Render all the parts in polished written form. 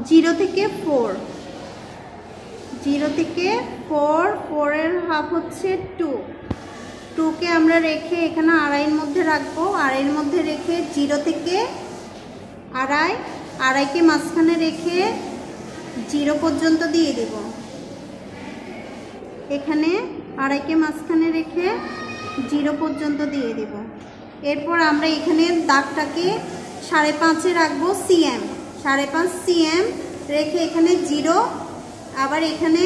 0 থেকে 4, 0 থেকে 4, 4 এর হাফ হচ্ছে 2, 2 কে আমরা রেখে এখানে আড়াইয়ের মধ্যে রাখবো, আড়াইয়ের মধ্যে রেখে 0 থেকে আড়াই, আড়াইকে মাঝখানে রেখে 0 পর্যন্ত দিয়ে দিব। এখানে আড়াইকে মাঝখানে রেখে 0 পর্যন্ত দিয়ে দিব। এরপর আমরা এখানে দাগটাকে 5.5-এ রাখবো সিএম, 5.5 সিএম রেখে এখানে 0, আবার এখানে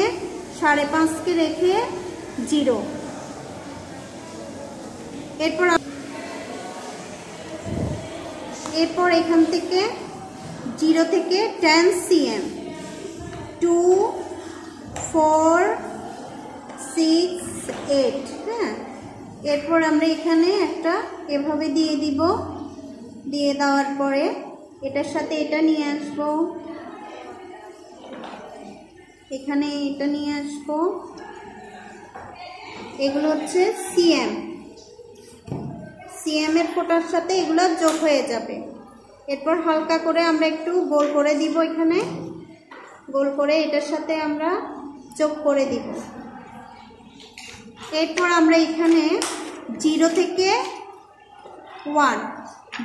5.5কে রেখে 0। এরপর এখান থেকে 0 থেকে 10 সিএম, 2, 4, 6, 8। হ্যাঁ, এরপর আমরা এখানে একটা এভাবে দিয়ে দিব। দিয়ে দেওয়ার পরে এটার সাথে এটা নিয়ে আসবো, এখানে এটা নিয়ে আসবো। এগুলো হচ্ছে সিএম, সিএম এর ফোঁটার সাথে এগুলো যোগ হয়ে যাবে। এরপর হালকা করে আমরা একটু গোল করে দিব, এখানে গোল করে এটার সাথে আমরা যোগ করে দিব। এরপর আমরা এখানে 0 থেকে 1,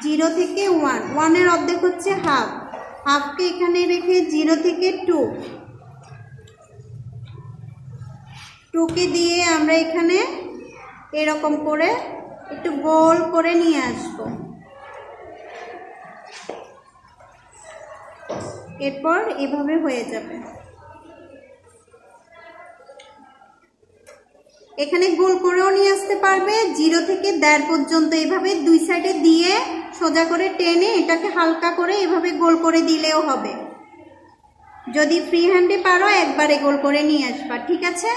0 থেকে 1, 1 এর অর্ধেক হচ্ছে হাফ, হাফকে এখানে রেখে 0 থেকে 2, 2কে দিয়ে আমরা এখানে এরকম করে একটু গোল করে নিয়ে আসবো। এরপর এভাবে হয়ে যাবে। এখানে গোল করেও নিয়ে আসতে পারবে, 0 থেকে 1.5 পর্যন্ত এভাবে দুই সাইডে দিয়ে সোজা করে টেনে এটাকে হালকা করে এভাবে গোল করে দিলেও হবে। যদি ফ্রি হ্যান্ডে পারো একবারে গোল করে নিয়ে আসবা, ঠিক আছে।